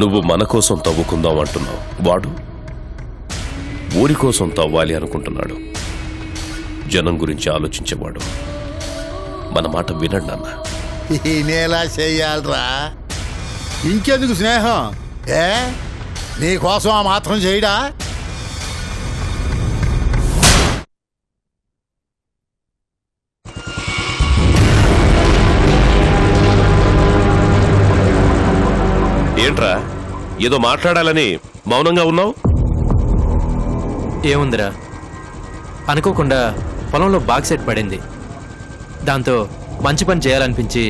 నువ్వు మన కోసం తవ్వుకుందాం అంటున్నావు, వాడు ఊరి కోసం తవ్వాలి అనుకుంటున్నాడు. జనం గురించి ఆలోచించేవాడు. మన మాట వినడు నాన్న. నేలా చెయ్యాలరా? ఇంకెందుకు స్నేహం? నీకోసం ఆ మాత్రం చేయడా? ఏంట్రా ఏదో మాట్లాడాలని మౌనంగా ఉన్నావు? ఏముందిరా, అనుకోకుండా పొలంలో బాక్సెట్ పడింది. దాంతో మంచి పని చేయాలనిపించి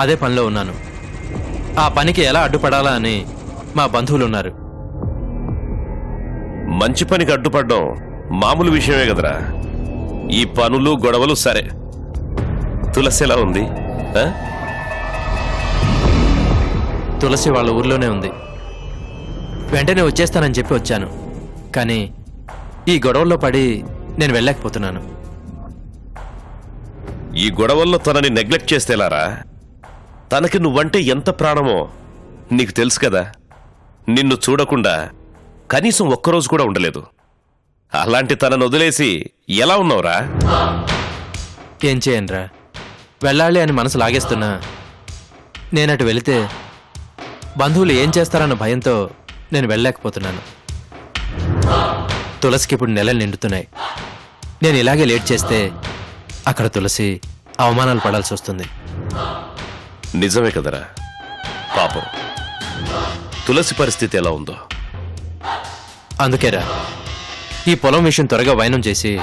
అదే పనిలో ఉన్నాను. ఆ పనికి ఎలా అడ్డుపడాలా అని మా బంధువులు ఉన్నారు. మంచి పనికి అడ్డుపడ్డం మామూలు విషయమే కదరా. ఈ పనులు గొడవలు సరే. తులసి ఎలా ఉంది? తులసి వాళ్ళ ఊర్లోనే ఉంది. వెంటనే వచ్చేస్తానని చెప్పి వచ్చాను. కానీ ఈ గొడవల్లో పడి నేను వెళ్ళలేకపోతున్నాను. ఈ గొడవల్లో తనని నెగ్లెక్ట్ చేస్తేలారా? తనకి నువ్వంటే ఎంత ప్రాణమో నీకు తెలుసు కదా. నిన్ను చూడకుండా కనీసం ఒక్కరోజు కూడా ఉండలేదు. అలాంటి తనను వదిలేసి ఎలా ఉన్నావురా? ఏం చేయనురా, వెళ్ళాలి అని మనసు లాగేస్తున్నా నేనటు వెళితే బంధువులు ఏం చేస్తారన్న భయంతో నేను వెళ్ళలేకపోతున్నాను. తులసికి ఇప్పుడు నెలలు నిండుతున్నాయి. నేను ఇలాగే లేట్ చేస్తే అక్కడ తులసి అవమానాలు పడాల్సి వస్తుంది. నిజమే కదరా. పాపం తులసి పరిస్థితి ఎలా ఉందో. అందుకేరా ఈ పొలం విషయం త్వరగా వైనం చేసి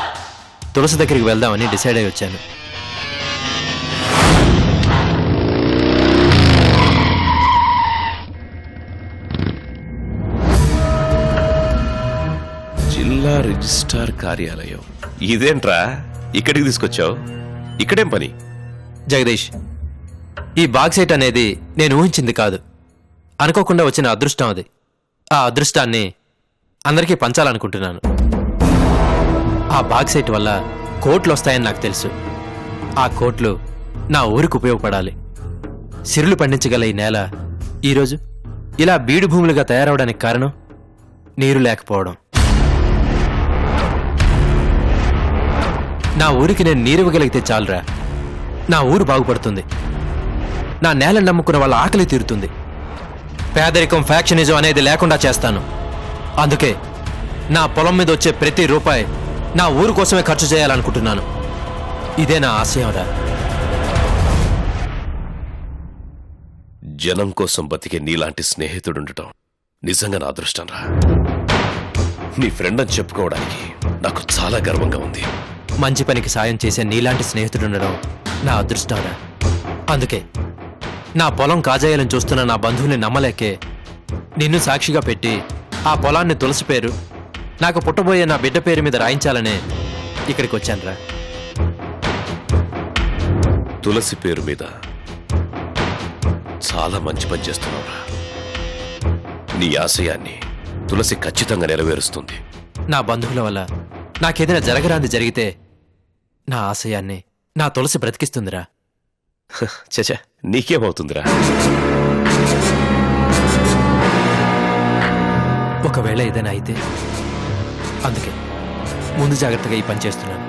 తులసి దగ్గరికి వెళ్దామని డిసైడ్ అయి వచ్చాను. జిల్లా రిజిస్ట్రార్ కార్యాలయం. ఇదేంట్రా ఇక్కడికి తీసుకొచ్చావు? ఇక్కడేం పని? జగదీష్, ఈ బాక్సైట్ అనేది నేను ఊహించింది కాదు. అనుకోకుండా వచ్చిన అదృష్టం అది. ఆ అదృష్టాన్ని అందరికీ పంచాలనుకుంటున్నాను. ఆ బాక్సైట్ వల్ల కోట్లు వస్తాయని నాకు తెలుసు. ఆ కోట్లు నా ఊరికి ఉపయోగపడాలి. సిరులు పండించగల ఈ నేల ఈరోజు ఇలా బీడు భూములుగా తయారవడానికి కారణం నీరు లేకపోవడం. నా ఊరికి నేను నీరివ్వగలిగితే చాలురా, నా ఊరు బాగుపడుతుంది. నా నేలను నమ్ముకున్న వాళ్ళ ఆకలి తీరుతుంది. పేదరికం, ఫ్యాక్షనిజం అనేది లేకుండా చేస్తాను. అందుకే నా పొలం మీద వచ్చే ప్రతి రూపాయి నా ఊరు కోసమే ఖర్చు చేయాలనుకుంటున్నాను. ఇదే నా ఆశయంరా. జనం కోసం బతికే నీలాంటి స్నేహితుడుండటం నిజంగా నా అదృష్టం రా. నీ ఫ్రెండ్ అని చెప్పుకోవడానికి నాకు చాలా గర్వంగా ఉంది. మంచి పనికి సాయం చేసే నీలాంటి స్నేహితుడుండడం నా అదృష్టంరా. అందుకే నా పొలం కాజేయాలని చూస్తున్న నా బంధువుల్ని నమ్మలేకే నిన్ను సాక్షిగా పెట్టి ఆ పొలాన్ని తులసి పేరు, నాకు పుట్టబోయే నా బిడ్డ పేరు మీద రాయించాలనే ఇక్కడికి వచ్చానురా. తులసి పేరు మీద చాలా మంచి పని చేస్తున్నావురా. నీ ఆశయాన్ని తులసి ఖచ్చితంగా నెరవేరుస్తుంది. నా బంధువుల వల్ల నాకేదైనా జరగరాంది జరిగితే నా ఆశయాన్ని నా తులసి బ్రతికిస్తుందిరా. చచా, నీకేమవుతుందిరా? ఒకవేళ ఏదైనా అయితే అందుకే ముందు జాగ్రత్తగా ఈ పని చేస్తున్నాను.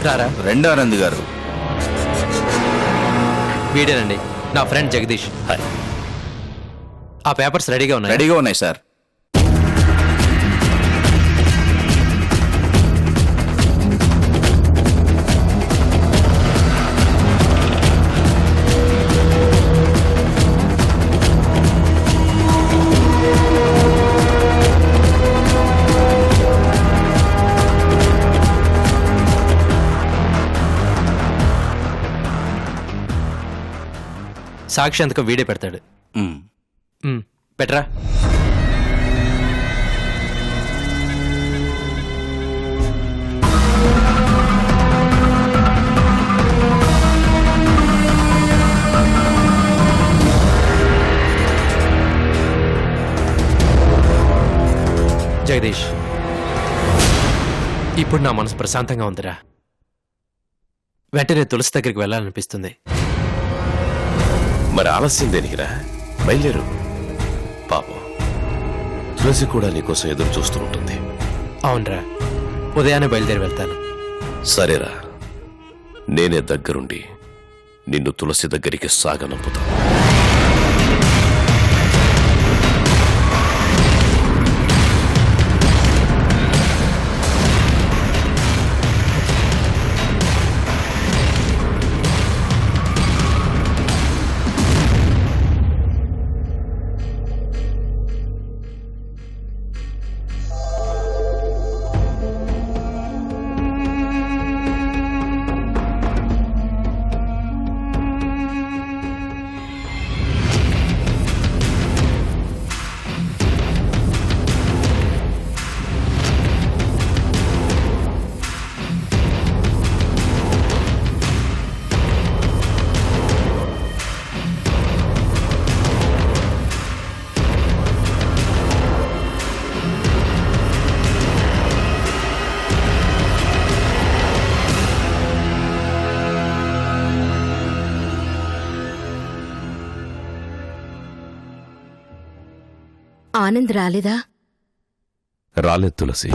రారా. రెండో ఆనంద్ గారు. వీడేనండి నా ఫ్రెండ్ జగదీష్. హాయ్. ఆ పేపర్స్ రెడీగా ఉన్నాయి? రెడీగా ఉన్నాయి సార్. సాక్షి అంతకు వీడే పెడతాడు. పెట్టరా. జగదీష్, ఇప్పుడు నా మనసు ప్రశాంతంగా ఉందిరా. వెంటనే తులసి దగ్గరికి వెళ్ళాలనిపిస్తుంది. మరి ఆలస్యం దేనికిరా, బయలుదేరు. పాపం తులసి కూడా నీకోసం ఎదురు చూస్తూ ఉంటుంది. అవునరా, ఉదయాన్నే బయలుదేరి వెళ్తాను. సరేరా, నేనే దగ్గరుండి నిన్ను తులసి దగ్గరికి సాగనంపుతా. ఆనంద్ రాలేదా? రాలేదు తులసి.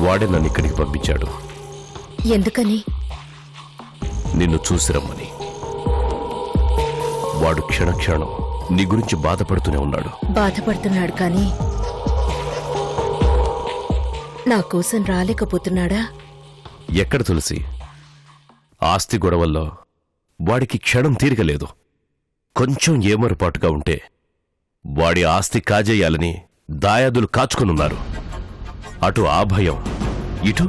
వాడే నన్ను ఇక్కడికి పంపించాడు. ఎందుకని? నిన్ను చూసిరమ్మని. వాడు క్షణక్షణం నీ గురించి బాధపడుతూనే ఉన్నాడు. బాధపడుతున్నాడు కానీ నా కోసం రాలేకపోతున్నాడా? ఎక్కడ తులసి, ఆస్తి గొడవల్లో వాడికి క్షణం తీరికలేదు. కొంచెం ఏమరుపాటుగా ఉంటే వాడి ఆస్తి కాజేయాలని దాయాదులు కాచుకునున్నారు. అటు ఆ భయం, ఇటు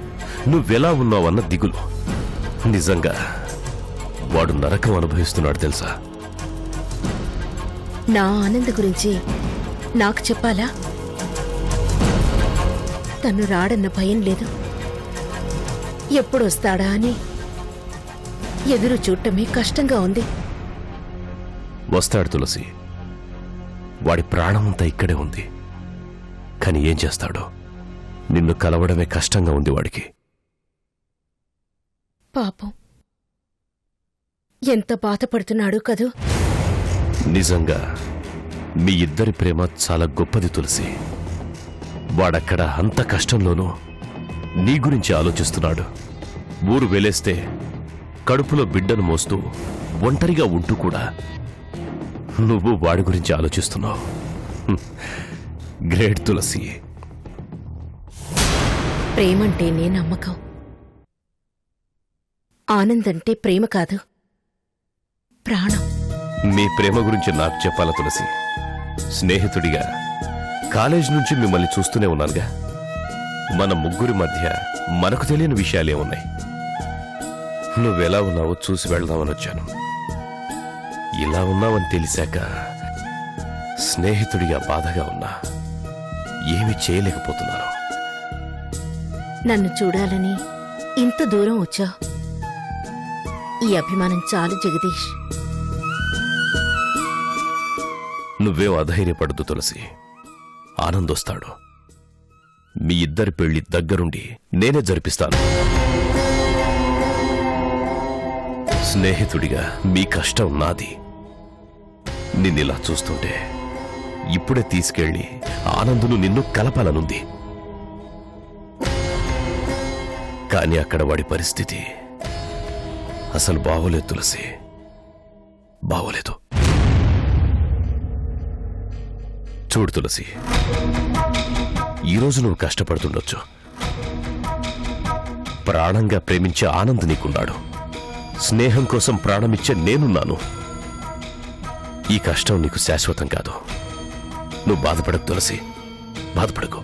నువ్వెలా ఉన్నావన్న దిగులు. నిజంగా వాడు నరకం అనుభవిస్తున్నాడు తెలుసా? నా ఆనంద్ గురించి నాకు చెప్పాలా? తను రాడన్న భయం లేదు. ఎప్పుడొస్తాడా అని ఎదురు చూడటమే కష్టంగా ఉంది. వస్తాడు తులసి. వాడి ప్రాణమంతా ఇక్కడే ఉంది. కాని ఏం చేస్తాడో, నిన్ను కలవడమే కష్టంగా ఉంది వాడికి. పాపం, ఎంత బాధపడుతున్నాడు కదూ. నిజంగా మీ ఇద్దరి ప్రేమ చాలా గొప్పది తులసి. వాడక్కడ అంత కష్టంలోనూ నీ గురించి ఆలోచిస్తున్నాడు. ఊరు వెలేస్తే కడుపులో బిడ్డను మోస్తూ ఒంటరిగా ఉంటూ కూడా నువ్వు వాడి గురించి ఆలోచిస్తున్నావు. గ్రేట్ తులసి. ప్రేమంటేనే నమ్మకం. ఆనందంటే ప్రేమ కాదు, ప్రాణం. మీ ప్రేమ గురించి నాకు చెప్పాలా తులసి? స్నేహితుడిగా కాలేజ్ నుంచి మిమ్మల్ని చూస్తూనే ఉన్నానుగా. మన ముగ్గురి మధ్య మనకు తెలియని విషయాలే ఉన్నాయి. నువ్వెలా ఉన్నావో చూసి వెళ్దామని వచ్చాను. ఇలా ఉన్నావని తెలిసాక స్నేహితుడిగా బాధగా ఉన్నా ఏమీ చేయలేకపోతున్నాను. నన్ను చూడాలని ఇంత దూరం వచ్చా. ఈ అభిమానం చాలు జగదీష్. నువ్వేం అధైర్యపడదు తులసి. ఆనందొస్తాడు. మీ ఇద్దరి పెళ్లి దగ్గరుండి నేనే జరిపిస్తాను. స్నేహితుడిగా మీ కష్టం నాది. నిన్నిలా చూస్తుంటే ఇప్పుడే తీసుకెళ్లి ఆనందును నిన్ను కలపాలనుంది. కాని అక్కడ వాడి పరిస్థితి అసలు బాగోలేదు తులసి, బాగోలేదు. చూడు తులసి, ఈరోజు నువ్వు కష్టపడుతుండొచ్చు. ప్రాణంగా ప్రేమించే ఆనంద్ నీకున్నాడు. స్నేహం కోసం ప్రాణమిచ్చే నేనున్నాను. ఈ కష్టం నీకు శాశ్వతం కాదు. నువ్వు బాధపడకు తులసి, బాధపడకు.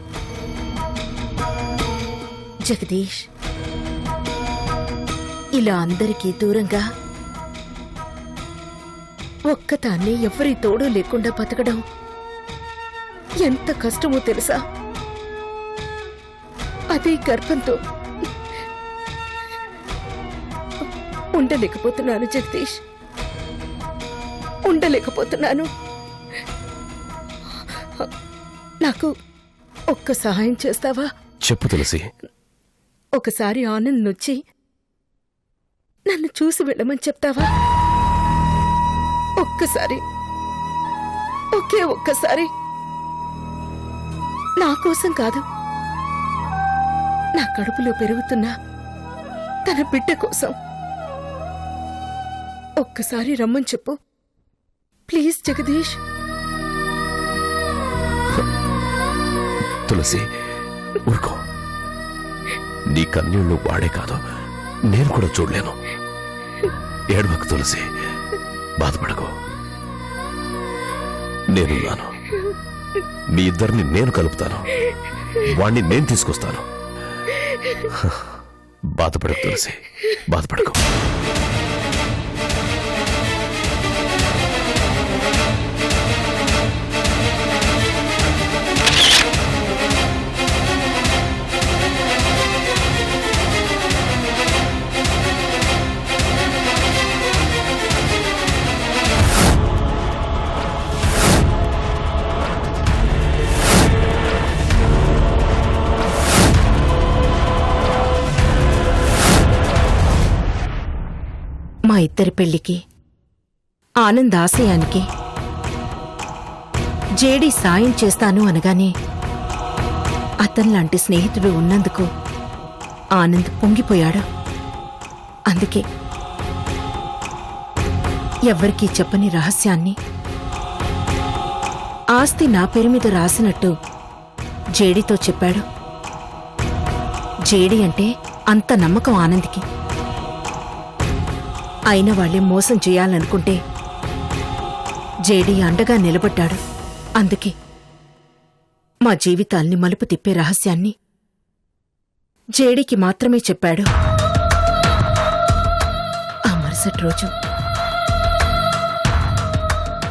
జగదీష్, ఇలా అందరికీ దూరంగా ఒక్కతాన్ని ఎవరి తోడు లేకుండా బతకడం ఎంత కష్టమో తెలుసా? అదే గర్భంతో ఉండలేకపోతున్నాను జగదీష్, ఉండలేకపోతున్నాను. నాకు ఒక్క సహాయం చేస్తావా? చెప్పు తులసి. ఒకసారి ఆనంద్ వచ్చి నన్ను చూసి వెళ్ళమని చెప్తావా? ఒక్కసారి, ఒకే ఒక్కసారి. నా కోసం కాదు, నా కడుపులో పెరుగుతున్న తన బిడ్డ కోసం. ఒక్కసారి రమ్మని చెప్పు ప్లీజ్ జగదీష్. తులసి ఊరుకో. నీ కన్నీళ్లు వాడే కాదు, నేను కూడా చూడలేను. ఏడవకు తులసి, బాధపడకు. నేనున్నాను. మీ ఇద్దరిని నేను కలుపుతాను. వాణ్ణి నేను తీసుకొస్తాను. బాధపడకు తులసి, బాధపడకు. మా ఇద్దరి పెళ్లికి, ఆనంద్ ఆశయానికి జేడీ సాయం చేస్తాను అనగానే అతనిలాంటి స్నేహితుడు ఉన్నందుకు ఆనంద్ పొంగిపోయాడు. అందుకే ఎవ్వరికీ చెప్పని రహస్యాన్ని ఆస్తి నా పేరు మీద రాసినట్టు జేడీతో చెప్పాడు. జేడీ అంటే అంత నమ్మకం ఆనంద్కి. అయిన వాళ్లే మోసం చేయాలనుకుంటే జేడీ అండగా నిలబడ్డాడు. అందుకే మా జీవితాల్ని మలుపు తిప్పే రహస్యాన్ని జేడీకి మాత్రమే చెప్పాడు. ఆ మరుసటి రోజు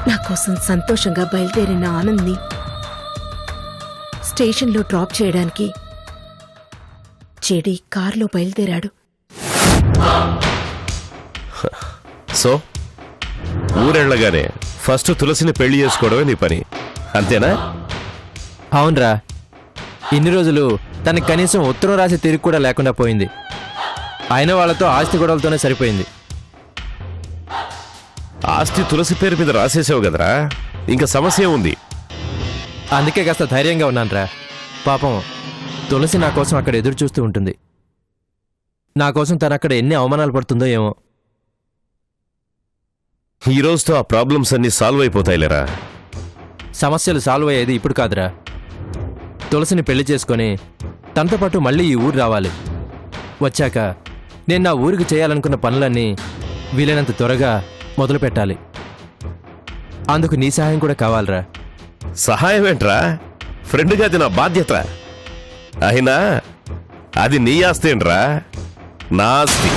నా కోసం సంతోషంగా బయలుదేరిన ఆనంద్ని స్టేషన్లో డ్రాప్ చేయడానికి జేడీ కారులో బయలుదేరాడు. సో ఊరెళ్ళగానే ఫస్ట్ తులసిని పెళ్లి చేసుకోవడమే నీ పని, అంతేనా? అవునరా, ఇన్ని రోజులు తనకి కనీసం ఉత్తరం రాసి తిరిగి కూడా లేకుండా పోయింది. అయిన వాళ్ళతో ఆస్తి గొడవలతోనే సరిపోయింది. ఆస్తి తులసి పేరు మీద రాసేసావు కదరా, ఇంకా సమస్య ఉంది. అందుకే కాస్త ధైర్యంగా ఉన్నానురా. పాపం తులసి నా కోసం అక్కడ ఎదురు చూస్తూ ఉంటుంది. నా కోసం తను అక్కడ ఎన్ని అవమానాలు పడుతుందో ఏమో. ఈ రోజుతో ఆ ప్రాబ్లమ్స్ అన్ని సాల్వ్ అయిపోతాయిలేరా. సమస్యలు సాల్వ్ అయ్యేది ఇప్పుడు కాదురా. తులసిని పెళ్లి చేసుకొని తనతో పాటు మళ్ళీ ఈ ఊరు రావాలి. వచ్చాక నేను నా ఊరికి చేయాలనుకున్న పనులన్నీ వీలైనంత త్వరగా మొదలు పెట్టాలి. అందుకు నీ సహాయం కూడా కావాలరా. సహాయం ఏంట్రా, ఫ్రెండ్గా అది నా బాధ్యత. అయినా అది నీ ఆస్తి ఏంట్రా, నా ఆస్తి.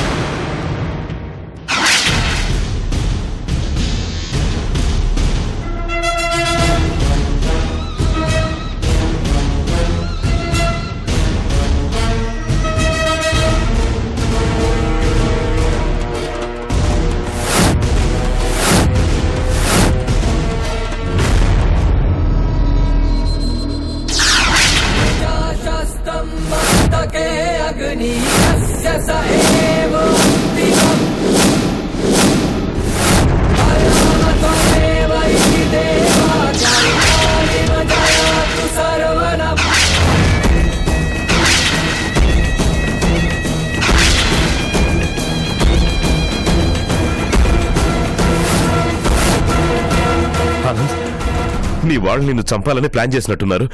నీ వాళ్ళు నిన్ను చంపాలని ప్లాన్ చేసినట్టున్నారు.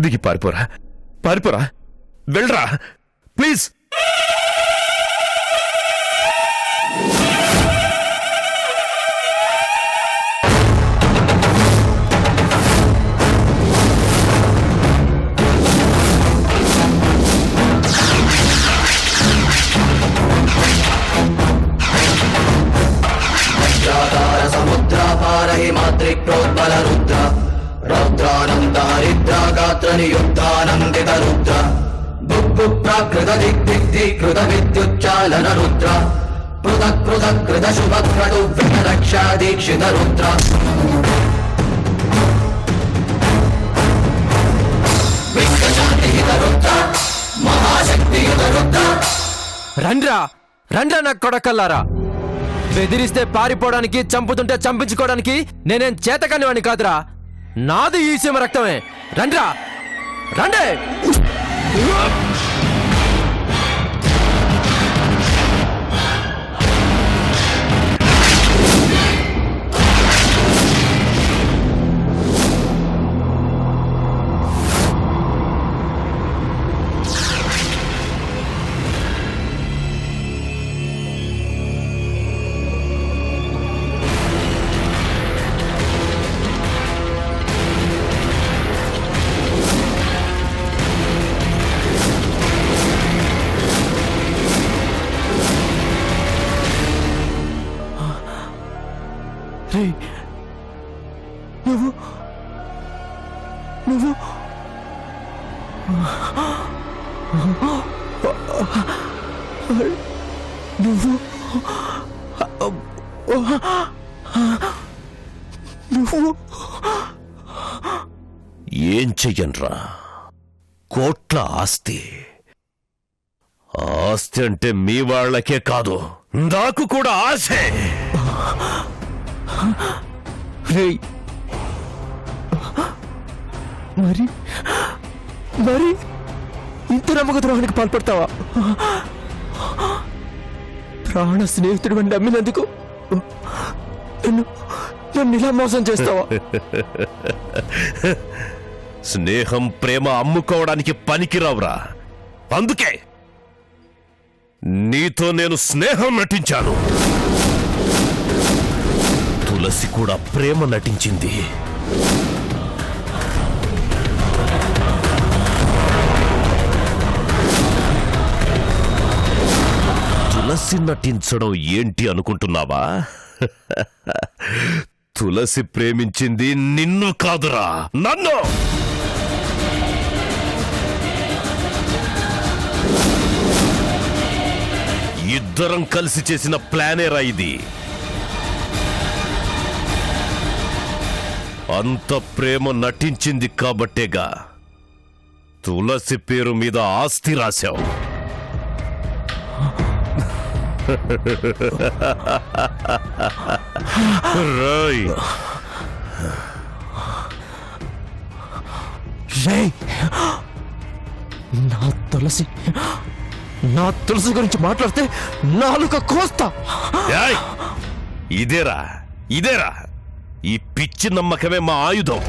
దిగి పారిపోరా, పారిపోరా, వెళ్ళరా ప్లీజ్. మాతృప్రోద్బల రుద్ర రౌద్రానంద హరిద్ర గాత్ర నియుక్తానందిత రుద్ర బుబ్బు ప్రాకృత దిగ్దిగ్ధీకృత విద్యుచ్చాలన రుద్ర పృథక్ పృథక్ కృత శుభక్రడు రక్షా దీక్షిత రుద్ర విశ్వశాంతిహిత రుద్ర మహాశక్తియుత రుద్ర రండ్రా రండ్రా నా కొడకల్లారా. బెదిరిస్తే పారిపోవడానికి, చంపుతుంటే చంపించుకోవడానికి నేనేం చేతకాని వాడిని కాదురా. నాది ఈ సీమ రక్తమే. రండ్రా రండే. నువ్వు నువ్వు నువ్వు నువ్వు ఏం చెయ్యన్రా? కోట్ల ఆస్తి. ఆస్తి అంటే మీ వాళ్ళకే కాదు, నాకు కూడా ఆశే. రేయ్, మరి మరి ఇంత నమ్మక ద్రోహానికి పాల్పడతావా? ప్రాణ స్నేహితుడు అని నమ్మినందుకు నన్ను ఇలా మోసం చేస్తావా? స్నేహం, ప్రేమ అమ్ముకోవడానికి పనికిరావురా. అందుకే నీతో నేను స్నేహం నటించాను. తులసి కూడా ప్రేమ నటించింది. తులసి నటించడం ఏంటి అనుకుంటున్నావా? తులసి ప్రేమించింది నిన్ను కాదురా, నన్ను. ఇద్దరం కలిసి చేసిన ప్లానేరా ఇది. అంత ప్రేమ నటించింది కాబట్టేగా తులసి పేరు మీద ఆస్తి రాశావు. రాయ్. నా తులసి గురించి మాట్లాడితే నాలుక కోస్తా. ఏయ్, ఇదేరా ఇదేరా ఈ పిచ్చి నమ్మకమే మా ఆయుధం.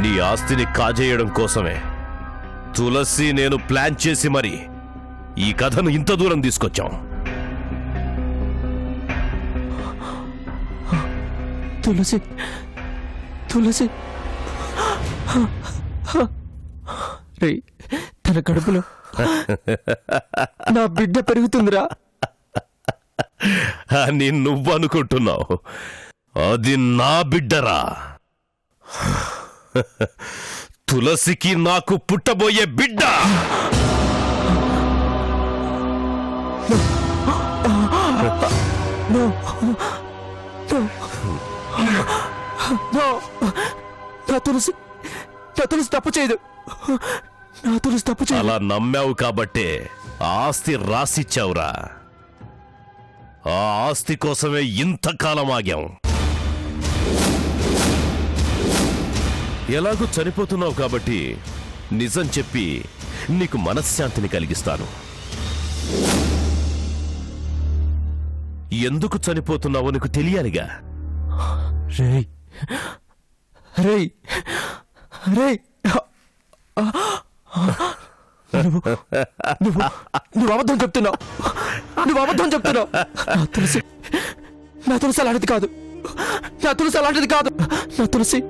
నీ ఆస్తిని కాజేయడం కోసమే తులసి నేను ప్లాన్ చేసి మరి ఈ కథను ఇంత దూరం తీసుకొచ్చాం. తులసి తులసి రే, తన కడుపులో నా బిడ్డ పెరుగుతుందిరా అని నువ్వు అనుకుంటున్నావు. అది నా బిడ్డరా. తులసికి నాకు పుట్టబోయే బిడ్డ. నా తులసి తప్పు చేయదు. నా తులసి తప్పు చేయదు. అలా నమ్మావు కాబట్టే ఆస్తి రాసిచ్చావురా. ఆ ఆస్తి కోసమే ఇంతకాలం ఆగాం. ఎలాగూ చనిపోతున్నావు కాబట్టి నిజం చెప్పి నీకు మనశ్శాంతిని కలిగిస్తాను. ఎందుకు చనిపోతున్నావో నీకు తెలియాలిగా. రేయ్ రేయ్ రేయ్, నువ్వు అబద్ధం చెప్తున్నావు. నువ్వు అబద్ధం చెప్తున్నావు. నా తులసి అలాంటిది కాదు. నా తులసి అలాంటిది కాదు. నా తులసి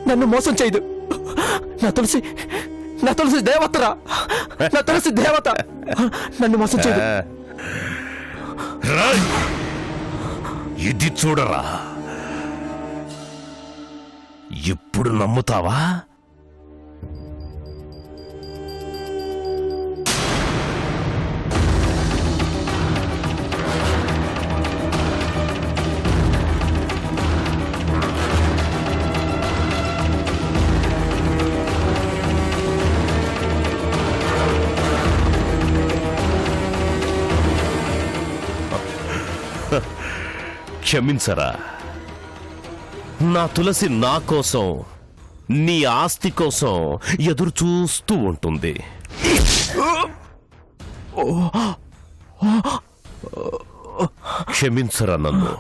నన్ను మోసం చేయదు. నా తులసి దేవతరా. నా తులసి దేవత. నన్ను మోసం చేయదు. రాయ్, ఇది చూడరా. ఇప్పుడు నమ్ముతావా? క్షమించరా. నా తులసి నా కోసం, నీ ఆస్తి కోసం ఎదురు చూస్తూ ఉంటుంది. క్షమించరా నన్ను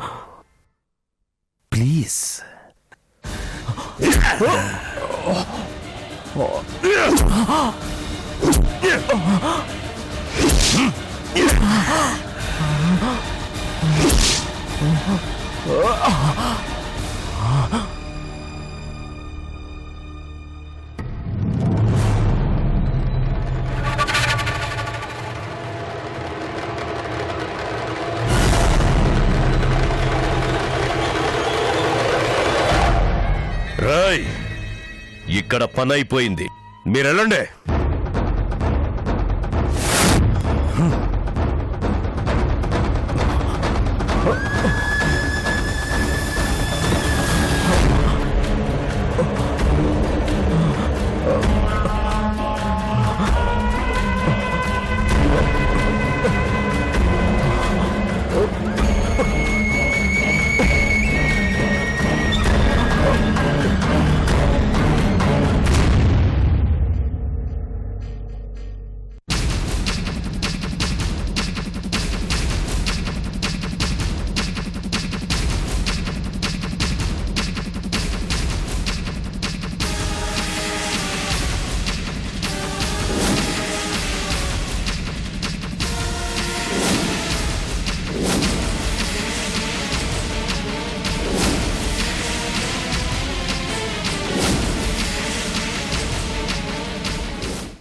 ప్లీజ్. రాయ్, ఇక్కడ పని అయిపోయింది, మీరెళ్ళండి.